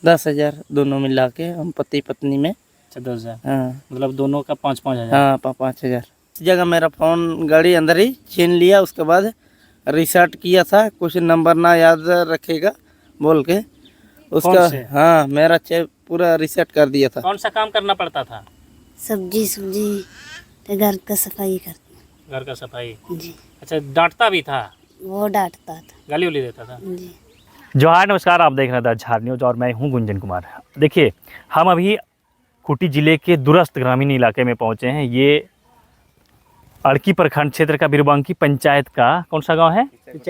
10,000 दोनों मिला के, हम पति पत्नी में। अच्छा 10,000। हाँ मतलब दोनों का 5-5 हज़ार। हाँ 5,000। इस जगह मेरा फ़ोन गाड़ी अंदर ही छीन लिया, उसके बाद रिसेट किया था, कुछ नंबर ना याद रखेगा बोल के उसका। हाँ मेरा चेक पूरा रिसेट कर दिया था। कौन सा काम करना पड़ता था? सब्जी घर का सफाई करती। घर का सफाई जी। अच्छा, डांटता भी था? वो डांटता था, गाली उली देता था? जी। जोहार, नमस्कार, आप देख रहे हैं द झार न्यूज़ और मैं हूं गुंजन कुमार। देखिए, हम अभी खूंटी जिले के दूरस्थ ग्रामीण इलाके में पहुंचे हैं। ये अड़की प्रखंड क्षेत्र का बिरबांकी पंचायत का कौन सा गांव है?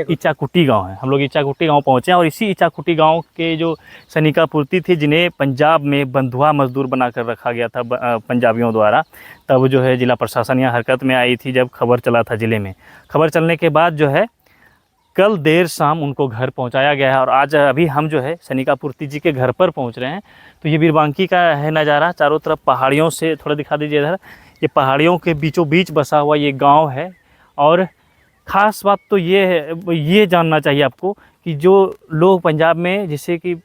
इचाकुटी गांव है। हम लोग इचाकुटी गांव पहुंचे हैं और इसी इचाकुटी गांव के जो सनिका पूर्ति थी, जिन्हें पंजाब में बंधुआ मजदूर बनाकर रखा गया था पंजाबियों द्वारा, तब जो है जिला प्रशासन यहाँ हरकत में आई थी जब खबर चला था ज़िले में। खबर चलने के बाद जो है कल देर शाम उनको घर पहुंचाया गया है और आज अभी हम जो है सनिका पूर्ति जी के घर पर पहुंच रहे हैं। तो ये बिरबांकी का है नज़ारा, चारों तरफ पहाड़ियों से, थोड़ा दिखा दीजिए इधर, ये पहाड़ियों के बीचों बीच बसा हुआ ये गांव है। और ख़ास बात तो ये है, ये जानना चाहिए आपको कि जो लोग पंजाब में जैसे कि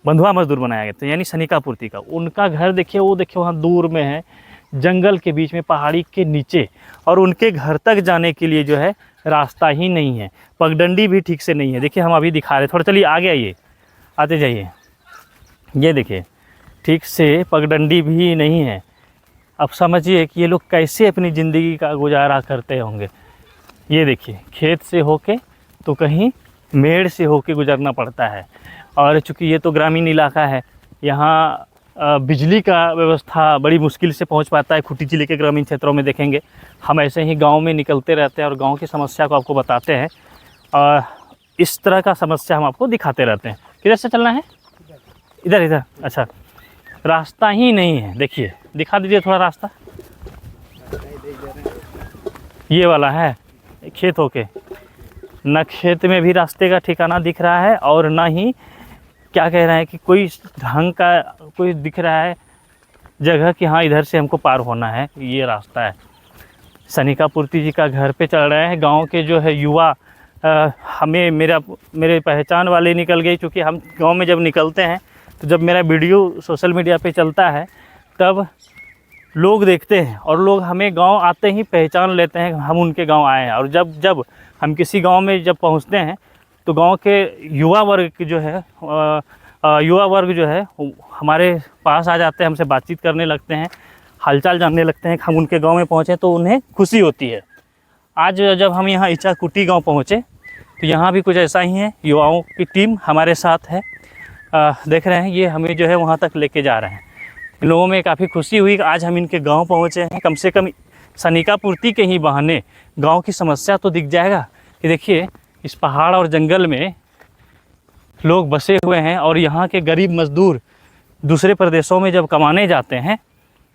बंधुआ मजदूर बनाया गया था, यानी सनिका पूर्ति का, उनका घर देखिए, वो देखिए वहाँ दूर में है, जंगल के बीच में, पहाड़ी के नीचे, और उनके घर तक जाने के लिए जो है रास्ता ही नहीं है, पगडंडी भी ठीक से नहीं है। देखिए हम अभी दिखा रहे, थोड़ा चलिए आगे आइए, आते जाइए, ये देखिए ठीक से पगडंडी भी नहीं है। अब समझिए कि ये लोग कैसे अपनी ज़िंदगी का गुजारा करते होंगे। ये देखिए खेत से होके तो कहीं मेड़ से होके गुजरना पड़ता है। और चूँकि ये तो ग्रामीण इलाका है, यहाँ बिजली का व्यवस्था बड़ी मुश्किल से पहुंच पाता है। खूंटी जिले के ग्रामीण क्षेत्रों में देखेंगे, हम ऐसे ही गांव में निकलते रहते हैं और गांव की समस्या को आपको बताते हैं और इस तरह का समस्या हम आपको दिखाते रहते हैं। किधर से चलना है? इधर इधर। अच्छा, रास्ता ही नहीं है। देखिए दिखा दीजिए थोड़ा रास्ता, ये वाला है खेत होके, न खेत में भी रास्ते का ठिकाना दिख रहा है और ना ही क्या कह रहे हैं कि कोई ढंग का कोई दिख रहा है जगह कि हाँ इधर से हमको पार होना है, ये रास्ता है। सनिका पूर्ति जी का घर पे चल रहे हैं। गांव के जो है युवा हमें मेरे पहचान वाले निकल गए, क्योंकि हम गांव में जब निकलते हैं तो जब मेरा वीडियो सोशल मीडिया पे चलता है तब लोग देखते हैं और लोग हमें गांव आते ही पहचान लेते हैं हम उनके गांव आए हैं। और जब हम किसी गांव में जब पहुंचते हैं तो गांव के युवा वर्ग जो है हमारे पास आ जाते हैं, हमसे बातचीत करने लगते हैं, हालचाल जानने लगते हैं कि हम उनके गांव में पहुंचे, तो उन्हें खुशी होती है। आज जब हम यहाँ इचाकुटी गांव पहुंचे तो यहाँ भी कुछ ऐसा ही है, युवाओं की टीम हमारे साथ है। देख रहे हैं ये हमें जो है वहाँ तक लेके जा रहे हैं। इन लोगों में काफ़ी खुशी हुई कि आज हम इनके गाँव पहुँचे हैं। कम से कम सनिका पूर्ति के ही बहाने गाँव की समस्या तो दिख जाएगा कि देखिए इस पहाड़ और जंगल में लोग बसे हुए हैं और यहाँ के गरीब मजदूर दूसरे प्रदेशों में जब कमाने जाते हैं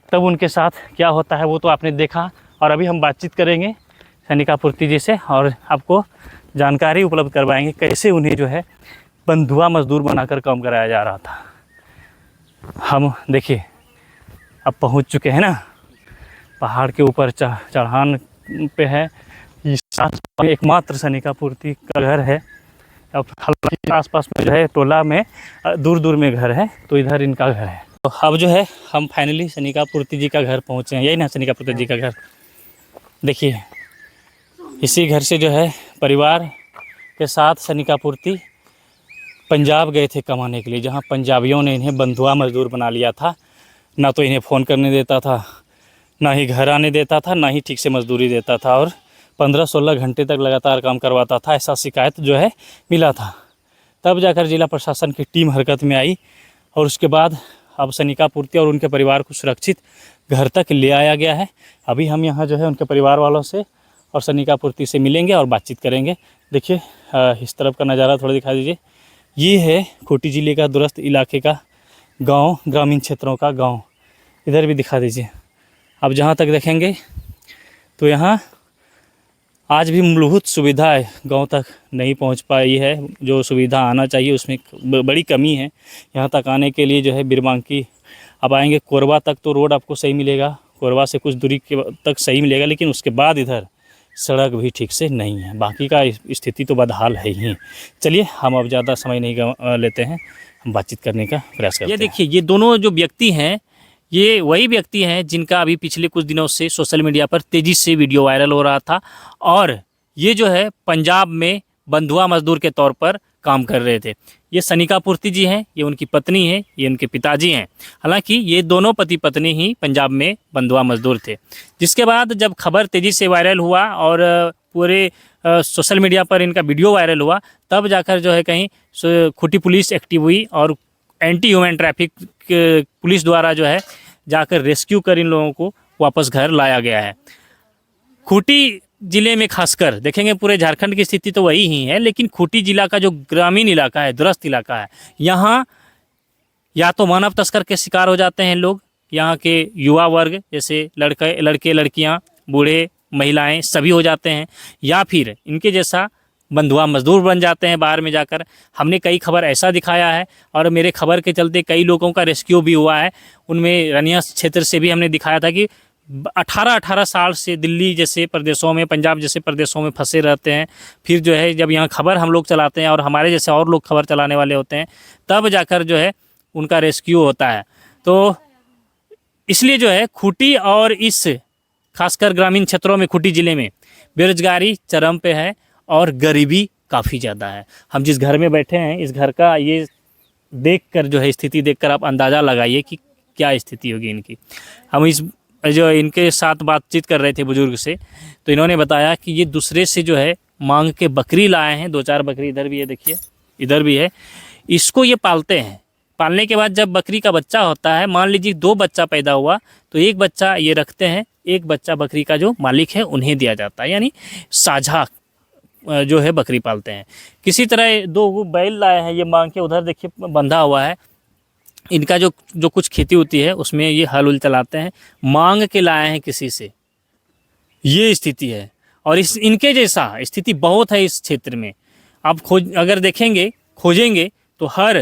तब उनके साथ क्या होता है वो तो आपने देखा। और अभी हम बातचीत करेंगे सनिका पूर्ति जी से और आपको जानकारी उपलब्ध करवाएंगे कैसे उन्हें जो है बंधुआ मजदूर बनाकर काम कराया जा रहा था। हम देखिए अब पहुँच चुके हैं ना, पहाड़ के ऊपर चढ़ान पे है। एकमात्र सनिका पूर्ति का घर है। अब हालांकि आसपास में जो है टोला में दूर दूर में घर है, तो इधर इनका घर है। तो अब जो है हम फाइनली सनिका पूर्ति जी का घर पहुँचे हैं। यही ना सनिका पूर्ति जी का घर? देखिए इसी घर से जो है परिवार के साथ सनिका पूर्ति पंजाब गए थे कमाने के लिए, जहाँ पंजाबियों ने इन्हें बंधुआ मजदूर बना लिया था। ना तो इन्हें फ़ोन करने देता था, ना ही घर आने देता था, ना ही ठीक से मजदूरी देता था और 15-16 घंटे तक लगातार काम करवाता था, ऐसा शिकायत जो है मिला था। तब जाकर जिला प्रशासन की टीम हरकत में आई और उसके बाद अब सनिका पूर्ति और उनके परिवार को सुरक्षित घर तक ले आया गया है। अभी हम यहाँ जो है उनके परिवार वालों से और सनिका पूर्ति से मिलेंगे और बातचीत करेंगे। देखिए इस तरफ का नज़ारा थोड़ा दिखा दीजिए। ये है खूंटी जिले का दूरस्थ इलाके का गाँव, ग्रामीण क्षेत्रों का गाँव। इधर भी दिखा दीजिए। अब जहाँ तक देखेंगे तो यहाँ आज भी मूलभूत सुविधाएं गांव तक नहीं पहुंच पाई है। जो सुविधा आना चाहिए उसमें बड़ी कमी है। यहाँ तक आने के लिए जो है बिरबांकी अब आएंगे कोरबा तक तो रोड आपको सही मिलेगा, कोरबा से कुछ दूरी के तक सही मिलेगा, लेकिन उसके बाद इधर सड़क भी ठीक से नहीं है। बाकी का स्थिति तो बदहाल है ही। चलिए हम अब ज़्यादा समय नहीं लेते हैं, हम बातचीत करने का प्रयास करते हैं। ये देखिए, ये दोनों जो व्यक्ति हैं, ये वही व्यक्ति हैं जिनका अभी पिछले कुछ दिनों से सोशल मीडिया पर तेज़ी से वीडियो वायरल हो रहा था, और ये जो है पंजाब में बंधुआ मजदूर के तौर पर काम कर रहे थे। ये सनिका पूर्ति जी हैं, ये उनकी पत्नी है, ये उनके पिताजी हैं। हालांकि ये दोनों पति पत्नी ही पंजाब में बंधुआ मजदूर थे। जिसके बाद जब खबर तेज़ी से वायरल हुआ और पूरे सोशल मीडिया पर इनका वीडियो वायरल हुआ, तब जाकर जो है कहीं खूंटी पुलिस एक्टिव हुई और एंटी ह्यूमन ट्रैफिक पुलिस द्वारा जो है जाकर रेस्क्यू कर इन लोगों को वापस घर लाया गया है। खूंटी ज़िले में खासकर देखेंगे, पूरे झारखंड की स्थिति तो वही ही है, लेकिन खूंटी जिला का जो ग्रामीण इलाका है, दूरस्थ इलाका है, यहाँ या तो मानव तस्कर के शिकार हो जाते हैं लोग, यहाँ के युवा वर्ग जैसे लड़के लड़कियाँ, बूढ़े, महिलाएं सभी हो जाते हैं, या फिर इनके जैसा बंधुआ मजदूर बन जाते हैं बाहर में जाकर। हमने कई खबर ऐसा दिखाया है और मेरे खबर के चलते कई लोगों का रेस्क्यू भी हुआ है। उनमें रनिया क्षेत्र से भी हमने दिखाया था कि 18 साल से दिल्ली जैसे प्रदेशों में, पंजाब जैसे प्रदेशों में फंसे रहते हैं। फिर जो है जब यहाँ खबर हम लोग चलाते हैं और हमारे जैसे और लोग खबर चलाने वाले होते हैं, तब जाकर जो है उनका रेस्क्यू होता है। तो इसलिए जो है खूंटी और इस खासकर ग्रामीण क्षेत्रों में खूंटी ज़िले में बेरोजगारी चरम पे है और गरीबी काफ़ी ज़्यादा है। हम जिस घर में बैठे हैं, इस घर का ये देखकर जो है स्थिति देखकर आप अंदाज़ा लगाइए कि क्या स्थिति होगी इनकी। हम इस जो इनके साथ बातचीत कर रहे थे बुजुर्ग से, तो इन्होंने बताया कि ये दूसरे से जो है मांग के बकरी लाए हैं। 2-4 बकरी इधर भी है, देखिए इधर भी है। इसको ये पालते हैं। पालने के बाद जब बकरी का बच्चा होता है, मान लीजिए 2 बच्चा पैदा हुआ, तो एक बच्चा ये रखते हैं, एक बच्चा बकरी का जो मालिक है उन्हें दिया जाता है, यानी साझा जो है बकरी पालते हैं। किसी तरह 2 बैल लाए हैं ये मांग के, उधर देखिए बंधा हुआ है। इनका जो कुछ खेती होती है उसमें ये हल उल चलाते हैं, मांग के लाए हैं किसी से। ये स्थिति है और इनके जैसा स्थिति बहुत है इस क्षेत्र में। आप अगर देखेंगे, खोजेंगे तो हर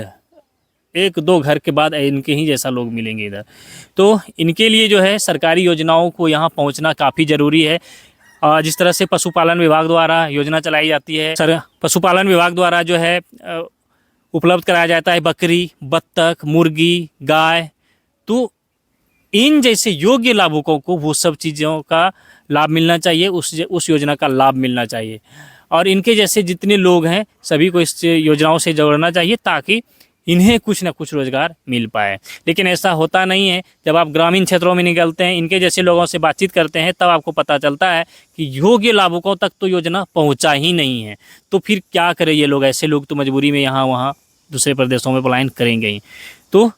1-2 घर के बाद इनके ही जैसा लोग मिलेंगे इधर। तो इनके लिए जो है सरकारी योजनाओं को यहाँ पहुँचना काफ़ी ज़रूरी है। जिस तरह से पशुपालन विभाग द्वारा योजना चलाई जाती है, पशुपालन विभाग द्वारा जो है उपलब्ध कराया जाता है बकरी, बत्तख, मुर्गी, गाय, तो इन जैसे योग्य लाभुकों को वो सब चीज़ों का लाभ मिलना चाहिए, उस योजना का लाभ मिलना चाहिए। और इनके जैसे जितने लोग हैं सभी को इस योजनाओं से जोड़ना चाहिए ताकि इन्हें कुछ ना कुछ रोज़गार मिल पाए। लेकिन ऐसा होता नहीं है। जब आप ग्रामीण क्षेत्रों में निकलते हैं, इनके जैसे लोगों से बातचीत करते हैं, तब आपको पता चलता है कि योग्य लाभुकों तक तो योजना पहुंचा ही नहीं है। तो फिर क्या करें ये लोग? ऐसे लोग तो मजबूरी में यहाँ वहाँ दूसरे प्रदेशों में पलायन करेंगे ही। तो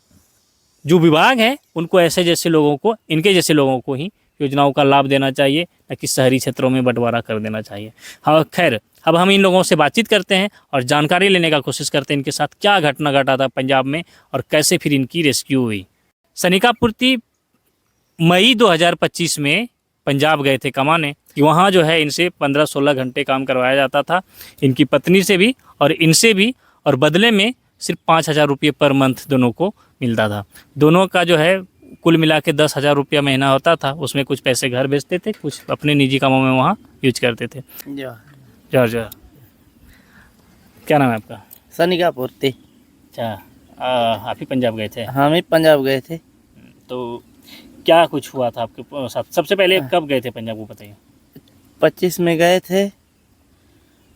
जो विभाग है उनको ऐसे जैसे लोगों को, इनके जैसे लोगों को ही योजनाओं का लाभ देना चाहिए, न कि शहरी क्षेत्रों में बंटवारा कर देना चाहिए। हाँ, खैर अब हम इन लोगों से बातचीत करते हैं और जानकारी लेने का कोशिश करते हैं इनके साथ क्या घटना घटा था पंजाब में और कैसे फिर इनकी रेस्क्यू हुई। सनिका पूर्ति मई 2025 में पंजाब गए थे कमाने कि वहाँ जो है इनसे 15-16 घंटे काम करवाया जाता था, इनकी पत्नी से भी और इनसे भी, और बदले में सिर्फ 5,000 रुपये पर मंथ दोनों को मिलता था। दोनों का जो है कुल मिला के 10,000 रुपया महीना होता था। उसमें कुछ पैसे घर भेजते थे, कुछ अपने निजी कामों में वहाँ यूज करते थे। जॉर्ज, क्या नाम है आपका? सनिका पूर्ति। अच्छा, आप ही पंजाब गए थे? हम ही पंजाब गए थे। तो क्या कुछ हुआ था आपके साथ? सबसे पहले कब गए थे पंजाब, वो बताइए। 25 में गए थे।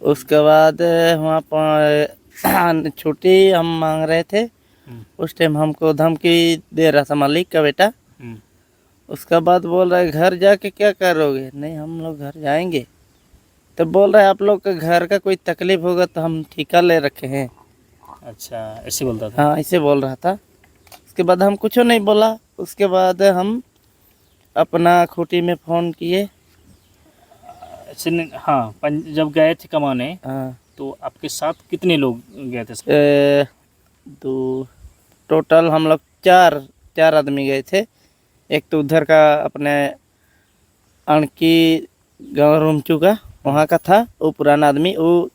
उसके बाद वहाँ पर छुट्टी हम मांग रहे थे। उस टाइम हमको धमकी दे रहा था मालिक का बेटा। उसके बाद बोल रहा है घर जाके क्या करोगे? नहीं, हम लोग घर जाएंगे। तो बोल रहा है आप लोग का घर का कोई तकलीफ होगा तो हम ठेका ले रखे हैं। अच्छा, ऐसे बोलता था? हाँ, ऐसे बोल रहा था। उसके बाद हम कुछ नहीं बोला। उसके बाद हम अपना खूंटी में फ़ोन किए। हाँ, जब गए थे कमाने, हाँ, तो आपके साथ कितने लोग गए थे? टोटल हम लोग चार आदमी गए थे। एक तो उधर का अपने अणकी गाँव रूमचू का वहाँ का था, वो पुराना आदमी, वो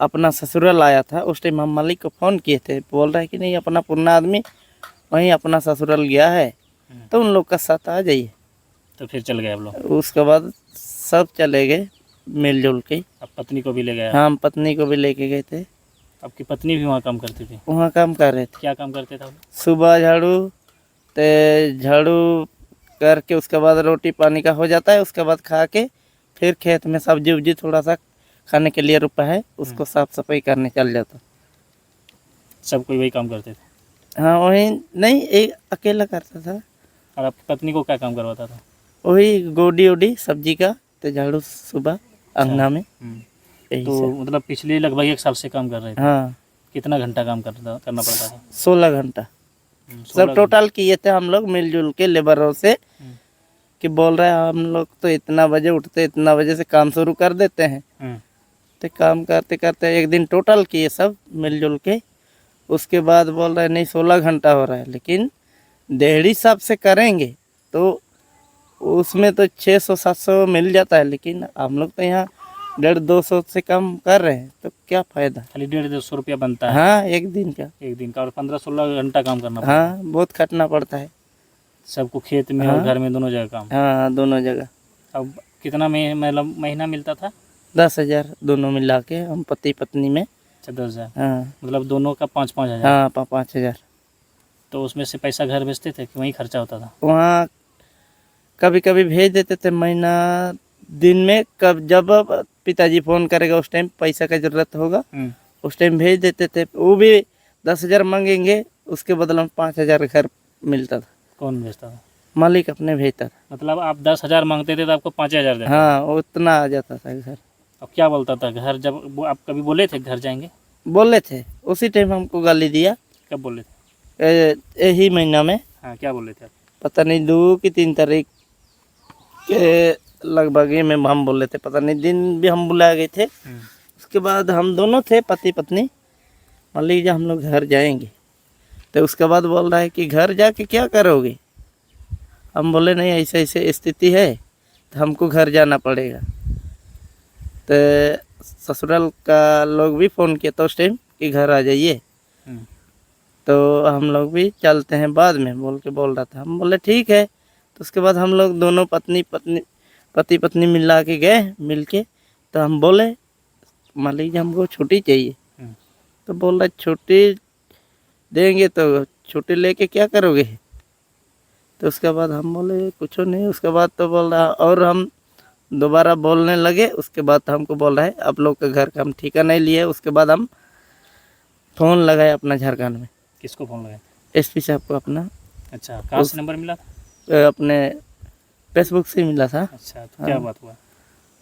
अपना ससुराल आया था। उस टाइम हम मालिक को फ़ोन किए थे, बोल रहा है कि नहीं अपना पुराना आदमी वहीं अपना ससुराल गया है, तो उन लोग का साथ आ जाइए। तो फिर चल गए आप लोग? उसके बाद सब चले गए मिलजुल के। अब पत्नी को भी ले गए? हाँ, हम पत्नी को भी लेके गए थे। आपकी पत्नी भी वहाँ काम करती थी? वहाँ काम कर रहे थे। क्या काम करते थे आप? सुबह झाड़ू करके उसके बाद रोटी पानी का हो जाता है, उसके बाद खा के फिर खेत में सब्जी उब्जी थोड़ा सा खाने के लिए रुपा है उसको साफ सफाई करने चल जाता। सब कोई वही काम करते थे? हाँ वही नहीं, एक अकेला करता था। और आपकी पत्नी को क्या काम करवाता था? वही गोडी ओडी सब्जी का तो झाड़ू सुबह अंगना में, यही तो सब। मतलब पिछले लगभग 1 साल से काम कर रहे थे? हाँ कितना घंटा काम करना पड़ता था? 16 घंटा 16 सब टोटल किए थे हम लोग मिलजुल के लेबरों से। कि बोल रहे हैं हम लोग तो इतना बजे उठते इतना बजे से काम शुरू कर देते हैं। तो काम करते करते एक दिन टोटल किए सब मिलजुल के। उसके बाद बोल रहे नहीं 16 घंटा हो रहा है, लेकिन दिहाड़ी हिसाब से करेंगे तो उसमें तो 600-700 मिल जाता है, लेकिन हम लोग तो यहाँ 150-200 से कम कर रहे हैं तो क्या फ़ायदा। खाली 150-200 रुपया बनता है हाँ एक दिन का। एक दिन का, और 15-16 घंटा काम करना पड़ता है। हाँ बहुत खटना पड़ता है। सबको खेत में और घर में दोनों जगह काम। हाँ दोनों जगह। अब कितना मतलब महीना मिलता था? 10,000 दोनों मिला के, हम पति पत्नी में। अच्छा 10,000, हाँ मतलब दोनों का 5-5 हज़ार। हाँ 5,000। तो उसमें से पैसा घर भेजते थे कि वहीं खर्चा होता था? वहाँ कभी कभी भेज देते थे महीना दिन में, कब जब पिताजी फ़ोन करेगा उस टाइम पैसा का ज़रूरत होगा उस टाइम भेज देते थे। वो भी 10,000 मांगेंगे, उसके बदले में 5,000 घर मिलता था। कौन भेजता था? मालिक अपने भेजता था। मतलब आप 10,000 मांगते थे तो आपको 5,000 देते? हाँ उतना आ जाता था घर। अब क्या बोलता था घर? जब आप कभी बोले थे घर जाएंगे? बोले थे उसी टाइम हमको गाली दिया। कब बोले थे? यही महीना में। हाँ क्या बोले थे आप? पता नहीं 2 की 3 तारीख के लगभग ही में हम बोले थे, पता नहीं दिन भी हम बुलाए गए थे। उसके बाद हम दोनों थे पति पत्नी, मान लीजिए हम लोग घर जाएंगे। तो उसके बाद बोल रहा है कि घर जाके क्या करोगे। हम बोले नहीं ऐसे ऐसे स्थिति है तो हमको घर जाना पड़ेगा। तो ससुराल का लोग भी फ़ोन किया था उस टाइम कि घर आ जाइए। तो हम लोग भी चलते हैं बाद में बोल रहा था। हम बोले ठीक है। तो उसके बाद हम लोग दोनों पति पत्नी मिला के गए मिल के। तो हम बोले मान लीजिए हमको छुट्टी चाहिए। तो बोल रहा छुट्टी देंगे तो छुट्टी लेके क्या करोगे। तो उसके बाद हम बोले कुछ नहीं। उसके बाद तो बोल रहा, और हम दोबारा बोलने लगे। उसके बाद तो हमको बोल रहा है आप लोग के घर का हम ठेका नहीं लिए। उसके बाद हम फ़ोन लगाए अपना झारखंड में। किसको फ़ोन लगाए? एसपी साहब को अपना। अच्छा कहाँ से नंबर मिला था? अपने फेसबुक से मिला था। अच्छा तो क्या बात हुआ?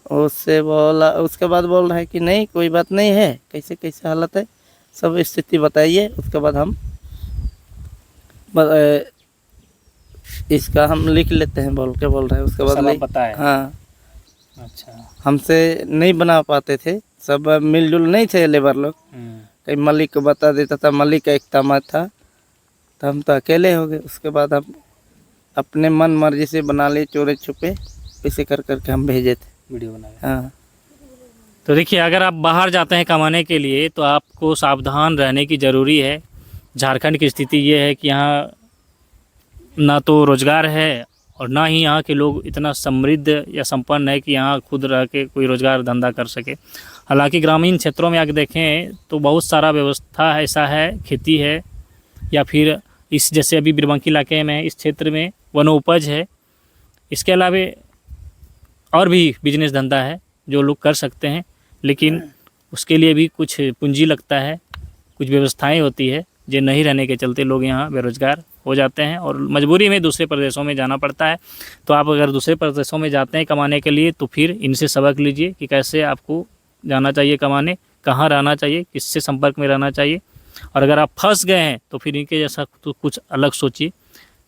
उससे बोला, उसके बाद बोल रहा है कि नहीं कोई बात नहीं है, कैसे कैसे हालत है सब स्थिति बताइए। उसके बाद हम इसका हम लिख लेते हैं बोल रहा है। उसके बाद सब पता है? हाँ अच्छा हमसे नहीं बना पाते थे, सब मिलजुल नहीं थे लेबर लोग। कहीं मालिक को बता देता था, मालिक का एक तमा था, तो हम तो अकेले हो गए। उसके बाद हम अपने मन मर्जी से बना लिए चोरे छुपे, ऐसे कर करके हम भेजे थे वीडियो बनाया। हाँ। तो देखिए अगर आप बाहर जाते हैं कमाने के लिए तो आपको सावधान रहने की ज़रूरी है। झारखंड की स्थिति ये है कि यहाँ ना तो रोज़गार है और ना ही यहाँ के लोग इतना समृद्ध या संपन्न है कि यहाँ खुद रह के कोई रोज़गार धंधा कर सके। हालांकि ग्रामीण क्षेत्रों में आकर देखें तो बहुत सारा व्यवस्था ऐसा है, खेती है या फिर इस जैसे अभी बिरबंकी इलाके में इस क्षेत्र में वनोपज है। इसके अलावा और भी बिजनेस धंधा है जो लोग कर सकते हैं, लेकिन उसके लिए भी कुछ पूंजी लगता है, कुछ व्यवस्थाएं होती है जो नहीं रहने के चलते लोग यहाँ बेरोज़गार हो जाते हैं और मजबूरी में दूसरे प्रदेशों में जाना पड़ता है। तो आप अगर दूसरे प्रदेशों में जाते हैं कमाने के लिए तो फिर इनसे सबक लीजिए कि कैसे आपको जाना चाहिए कमाने, कहाँ रहना चाहिए, किससे संपर्क में रहना चाहिए। और अगर आप फंस गए हैं तो फिर इनके जैसा तो कुछ अलग सोचिए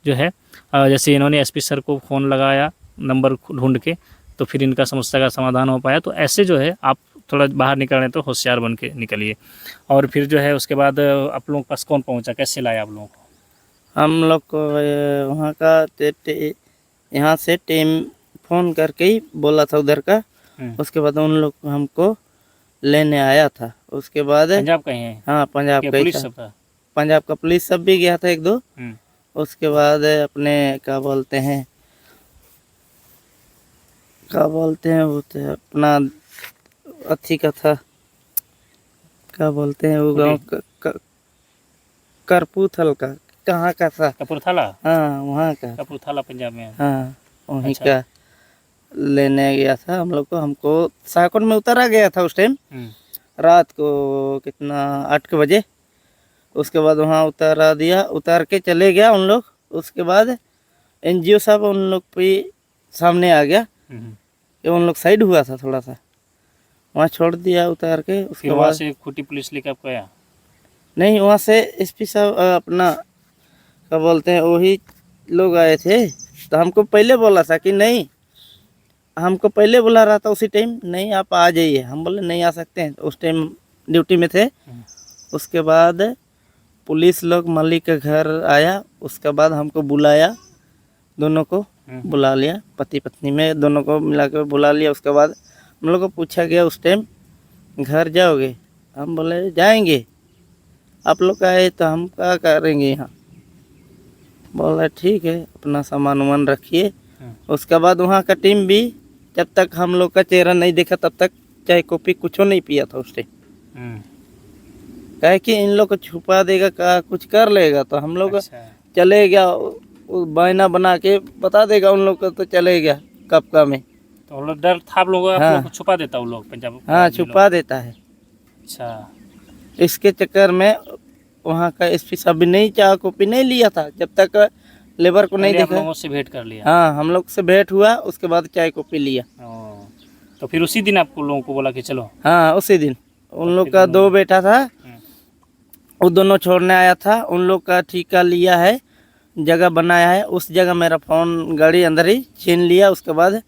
जो है। जैसे इन्होंने एसपी सर को फ़ोन लगाया नंबर ढूंढ के, तो फिर इनका समस्या का समाधान हो पाया। तो ऐसे जो है आप थोड़ा बाहर निकल रहे तो होशियार बन के निकलिए। और फिर जो है उसके बाद आप लोगों के पास कौन पहुंचा, कैसे लाया आप लोगों को? हम लोग को वहाँ का यहाँ से टीम फ़ोन करके ही बोला था उधर का। उसके बाद उन लोग हमको लेने आया था। उसके बाद पंजाब का ही है? हाँ पंजाब का पुलिस सब था? पंजाब का पुलिस सब भी गया था 1-2। उसके बाद अपने क्या बोलते हैं वो थे अपना अथी का था, क्या बोलते हैं वो गांव करपूथल का, कहाँ का था? कपूरथला। हाँ वहाँ का। कपूरथला पंजाब में है। हाँ वहीं अच्छा। का लेने गया था हम लोग को। हमको साकुट में उतारा गया था उस टाइम रात को, कितना 8 के बजे। उसके बाद वहाँ उतारा दिया, उतार के चले गया उन लोग। उसके बाद एनजीओ साहब उन लोग पे सामने आ गया कि उन लोग साइड हुआ था थोड़ा सा, वहाँ छोड़ दिया उतार के। उसके फिर वहाँ बाद से खूटी पुलिस लेकर आपको आया? नहीं, वहाँ से एसपी साहब अपना क्या बोलते हैं वही लोग आए थे। तो हमको पहले बोला था कि नहीं, हमको पहले बुला रहा था उसी टाइम, नहीं आप आ जाइए। हम बोले नहीं आ सकते हैं, उस टाइम ड्यूटी में थे। उसके बाद पुलिस लोग मालिक के घर आया, उसके बाद हमको बुलाया, दोनों को बुला लिया, पति पत्नी में दोनों को मिला के बुला लिया। उसके बाद हम लोग को पूछा गया उस टाइम घर जाओगे? हम बोले जाएंगे, आप लोग आए तो हम क्या करेंगे यहाँ। बोला ठीक है, अपना सामान वामान रखिए। उसके बाद वहाँ का टीम भी जब तक हम लोग का चेहरा नहीं देखा तब तक चाय कॉफ़ी कुछ नहीं पिया था उस टाइम। कहे कि इन लोग को छुपा देगा, का कुछ कर लेगा, तो हम लोग चले गया, वो बहाना बना के बता देगा उन लोग को, तो चले गया कपका में। तो लोग डर था आप लोगों हाँ। को छुपा देता वो लोग पंजाब? हाँ छुपा देता है। अच्छा। इसके चक्कर में वहाँ का एसपी साहब भी नहीं चाय कॉफ़ी नहीं लिया था जब तक लेबर को नहीं पहले आप देखा। लोगों से भेंट कर लिया? हाँ हम लोग से भेंट हुआ, उसके बाद चाय कॉफ़ी लिया। तो फिर उसी दिन आपको लोगों को बोला कि चलो? हाँ उसी दिन। उन लोग का 2 बेटा था, वो दोनों छोड़ने आया था। उन लोग का ठेका लिया है, जगह बनाया है, उस जगह मेरा फ़ोन गाड़ी अंदर ही छीन लिया। उसके बाद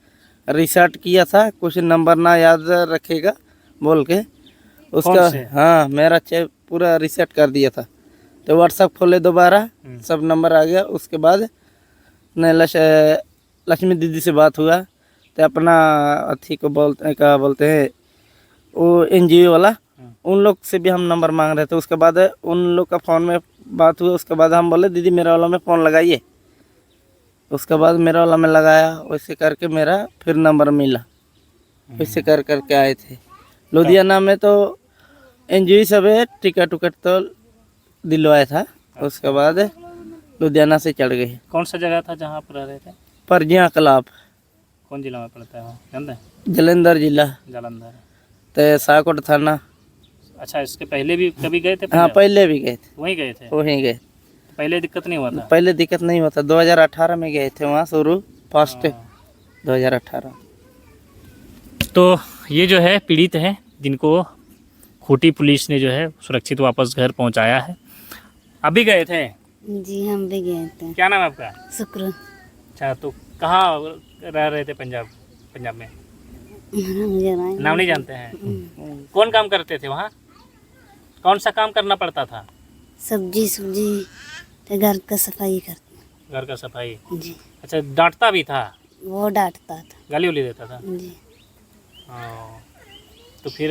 रिस्टार्ट किया था, कुछ नंबर ना याद रखेगा बोल के उसका। हाँ मेरा पूरा रिसेट कर दिया था। तो व्हाट्सअप खोले दोबारा, सब नंबर आ गया। उसके बाद न लक्ष्मी दीदी से बात हुआ, तो अपना अथी को बोलते हैं वो एनजीओ वाला, उन लोग से भी हम नंबर मांग रहे थे। उसके बाद उन लोग का फ़ोन में बात हुई। उसके बाद हम बोले दीदी मेरा वाला में फ़ोन लगाइए। उसके बाद मेरा वाला में लगाया, वैसे करके मेरा फिर नंबर मिला। वैसे कर करके आए थे। लुधियाना में तो एनजीओ सब है, टिकट उकट तो दिलवाया था। उसके बाद लुधियाना से चढ़ गए। कौन सा जगह था जहाँ पर रह रहे थे? परजिया कलाब। कौन जिला में पड़ता है वो जानते हैं? जलंधर जिला, जालंधर। तो साकोट थाना। अच्छा, इसके पहले भी कभी गए थे? हाँ पहले भी गए थे, वहीं गए थे? वहीं गए। पहले दिक्कत नहीं हुआ था? पहले दिक्कत नहीं हुआ था, 2018 में गए थे वहाँ शुरू, फर्स्ट 2018। तो ये जो है पीड़ित है, जिनको खूटी पुलिस ने जो है सुरक्षित वापस घर पहुंचाया है। अभी गए थे? जी हम भी गए थे। क्या नाम है आपका? शुक्र। अच्छा, तो कहाँ रह रहे थे? पंजाब में? मुझे नाम नहीं जानते हैं? कौन काम करते थे वहाँ? कौन सा काम करना पड़ता था? सब्जी तो घर का सफाई करते। घर का सफाई? जी। अच्छा, डांटता भी था? वो डांटता था। गाली उली देता था? जी। तो फिर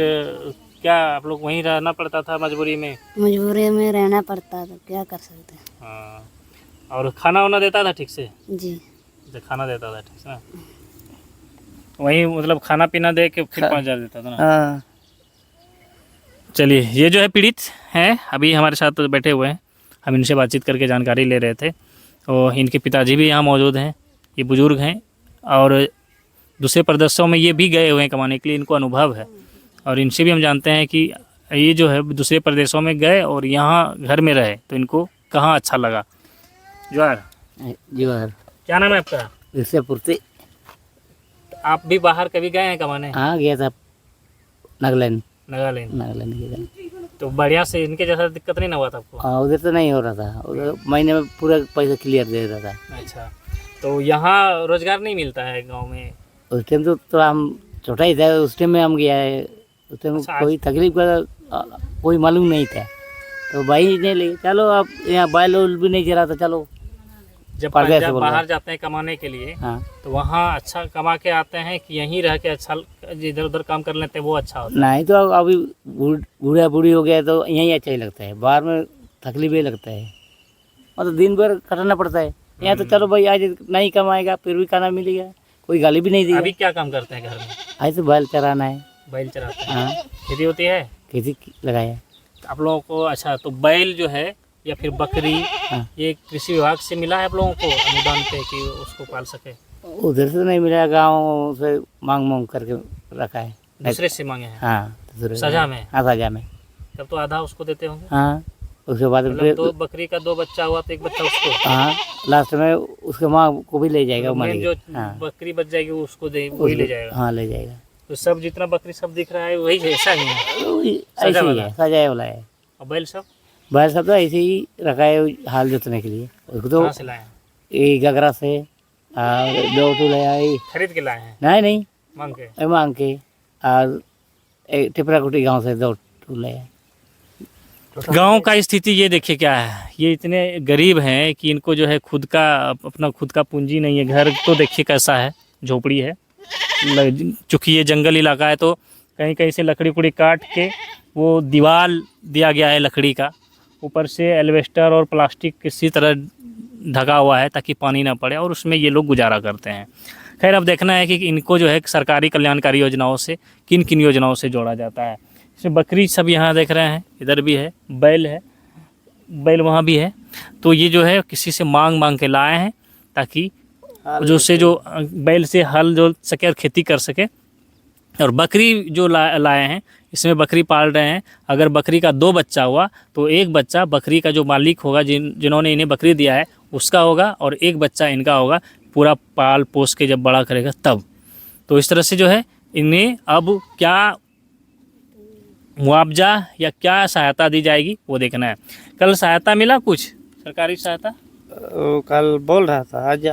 क्या आप लोग वहीं रहना पड़ता था मजबूरी में? मजबूरी में रहना पड़ता था, क्या कर सकते हैं। हाँ। और खाना वाना देता था ठीक से? जी। अच्छा, खाना देता था ठीक से ना? वहीं मतलब खाना पीना दे के फिर पहुँचा देता था ना? हाँ। चलिए, ये जो है पीड़ित हैं, अभी हमारे साथ बैठे हुए हैं। हम इनसे बातचीत करके जानकारी ले रहे थे। और इनके पिताजी भी यहाँ मौजूद हैं, ये बुज़ुर्ग हैं और दूसरे प्रदेशों में ये भी गए हुए हैं कमाने के लिए, इनको अनुभव है। और इनसे भी हम जानते हैं कि ये जो है दूसरे प्रदेशों में गए और यहाँ घर में रहे, तो इनको कहाँ अच्छा लगा। जोहार। जोहार। क्या नाम है आपका? इससे पूर्ति। आप भी बाहर कभी गए हैं कमाने? हाँ गया था, नागालैंड नागालैंड। तो बढ़िया से इनके जैसा दिक्कत नहीं ना हुआ था आपको? हाँ उधर तो नहीं हो रहा था, उधर महीने में पूरा पैसा क्लियर दे रहा था। अच्छा, तो यहाँ रोजगार नहीं मिलता है गांव में? उस टाइम तो हम छोटा ही था, उस टाइम में हम गया है। उस टाइम कोई तकलीफ का कोई मालूम नहीं था, तो भाई ने ले चलो आप यहाँ बैल भी नहीं चला था, चलो। जब पंजाब बाहर जाते हैं कमाने के लिए, हाँ तो वहाँ अच्छा कमा के आते हैं कि यहीं रह के अच्छा इधर उधर काम कर लेते हैं वो अच्छा होता है? नहीं तो अभी बूढ़ा बूढ़ी हो गया तो यहीं अच्छा ही लगता है, बाहर में तकलीफ ही लगता है, मतलब दिन भर कटाना पड़ता है। यहाँ तो चलो भाई आज नहीं कमाएगा फिर भी खाना मिलेगा, कोई गाली भी नहीं दी। अभी क्या काम करते हैं घर में? आज तो बैल चराना है। बैल चराते हैं। हाँ खेती होती है? खेती लगाया। आप लोगों को अच्छा तो बैल जो है या फिर बकरी हाँ। ये कृषि विभाग से मिला है आप लोगों को अनुदान पे कि उसको पाल सके? उधर से नहीं मिला, गाँव से मांग मांग करके रखा है। दूसरे से मांगे हैं? हाँ दूसरे सजा में? हाँ सजा में। तब तो आधा उसको देते होंगे। हाँ उसके बाद मतलब दो बकरी का 2 बच्चा हुआ तो 1 बच्चा उसको। हाँ लास्ट में उसके माँ को भी ले जाएगा, मेन मारेगी। जो हाँ बकरी बच जाएगी वो उसको दे वही ले जाएगा। हाँ ले जाएगा। तो सब जितना बकरी सब दिख रहा है वही है, ऐसा ही है? वही सजा ऐसे ही वाला? है, सजाए वाला है। और बैल सब बैल सब तो ऐसे ही रखा है हाल जोतने के लिए। उसको तो कहाँ से लाए हैं? ये गगरा से और 2 टूल है आई। खरीद के लाए हैं? नहीं मांग के? ये मांग के। और एक टिपरा कुटी गाँव से 2 टूल है। गांव का स्थिति ये देखिए क्या है, ये इतने गरीब हैं कि इनको जो है खुद का अपना खुद का पूंजी नहीं है। घर तो देखिए कैसा है, झोपड़ी है। चूँकि ये जंगल इलाका है तो कहीं कहीं से लकड़ी उकड़ी काट के वो दीवार दिया गया है लकड़ी का, ऊपर से एल्वेस्टर और प्लास्टिक किसी तरह ढका हुआ है ताकि पानी ना पड़े, और उसमें ये लोग गुजारा करते हैं। खैर अब देखना है कि इनको जो है सरकारी कल्याणकारी योजनाओं से किन किन योजनाओं से जोड़ा जाता है। इसमें बकरी सब यहाँ देख रहे हैं, इधर भी है, बैल है, बैल वहाँ भी है। तो ये जो है किसी से मांग मांग के लाए हैं ताकि जो से जो बैल से हल जो सके और खेती कर सके। और बकरी जो लाए हैं इसमें बकरी पाल रहे हैं। अगर बकरी का 2 बच्चा हुआ तो 1 बच्चा बकरी का जो मालिक होगा जिन्होंने इन्हें बकरी दिया है उसका होगा, और 1 बच्चा इनका होगा। पूरा पाल पोस के जब बड़ा करेगा तब। तो इस तरह से जो है इन्हें अब क्या मुआवजा या क्या सहायता दी जाएगी वो देखना है। कल सहायता मिला कुछ सरकारी सहायता? वो कल बोल रहा था आज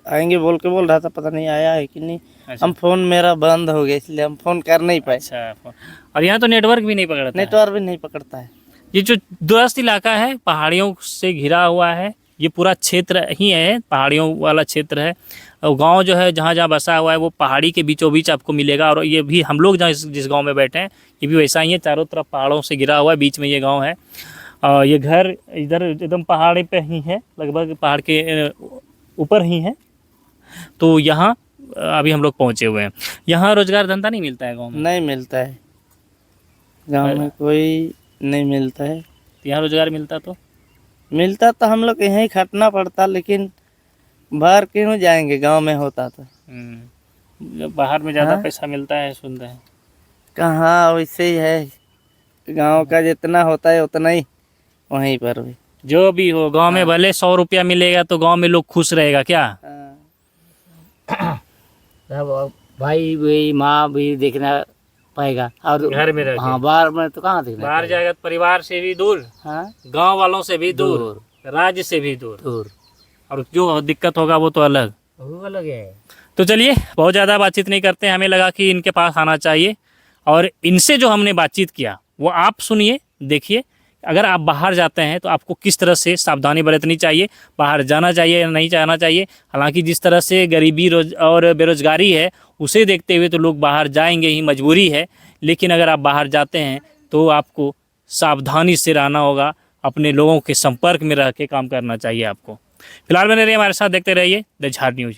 आएंगे बोल के बोल रहा था, पता नहीं आया है कि नहीं। अच्छा। हम फोन मेरा बंद हो गया इसलिए हम फोन कर नहीं पाए। अच्छा, और यहाँ तो नेटवर्क भी नहीं पकड़ता है। नेटवर्क भी नहीं पकड़ता है। ये जो दूरस्थ इलाका है, पहाड़ियों से घिरा हुआ है, ये पूरा क्षेत्र ही है, पहाड़ियों वाला क्षेत्र है। और गांव जो है जहाँ जहाँ बसा हुआ है वो पहाड़ी के बीचों बीच आपको मिलेगा। और ये भी हम लोग जहाँ जिस गांव में बैठे हैं ये भी वैसा ही है, चारों तरफ पहाड़ों से घिरा हुआ है, बीच में ये गांव है। और ये घर इधर एकदम पहाड़ी पे ही है, लगभग पहाड़ के ऊपर ही है। तो यहाँ अभी हम लोग पहुँचे हुए हैं। यहाँ रोजगार धंधा नहीं मिलता है गाँव में? नहीं मिलता है, गांव में कोई नहीं मिलता है। यहाँ रोजगार मिलता तो तो हम लोग यहीं खटना पड़ता, लेकिन बाहर क्यों जाएंगे, गांव में होता तो। बाहर में ज़्यादा हाँ? पैसा मिलता है सुनते हैं। कहाँ, वैसे ही है, गांव का जितना होता है उतना ही वहीं पर भी। जो भी हो गांव में भले 100 रुपया मिलेगा तो गांव में लोग खुश रहेगा क्या? भाई भी माँ भी देखना पाएगा, और घर में रह के। हाँ बाहर में तो कहाँ देखना बाहर जाएगा तो परिवार से भी दूर, हाँ गांव वालों से भी दूर, राज्य से भी दूर, दूर। और जो दिक्कत होगा वो तो अलग है। तो चलिए बहुत ज़्यादा बातचीत नहीं करते हैं, हमें लगा कि इनके पास आना चाहिए। और इनसे जो हमने बातचीत किया वो आप सुनिए, देखिए। अगर आप बाहर जाते हैं तो आपको किस तरह से सावधानी बरतनी चाहिए, बाहर जाना चाहिए या नहीं जाना चाहिए। हालांकि जिस तरह से गरीबी और बेरोजगारी है उसे देखते हुए तो लोग बाहर जाएंगे ही, मजबूरी है। लेकिन अगर आप बाहर जाते हैं तो आपको सावधानी से रहना होगा, अपने लोगों के संपर्क में रह के काम करना चाहिए आपको। फिलहाल बने रहिए हमारे साथ, देखते रहिए द झार न्यूज़।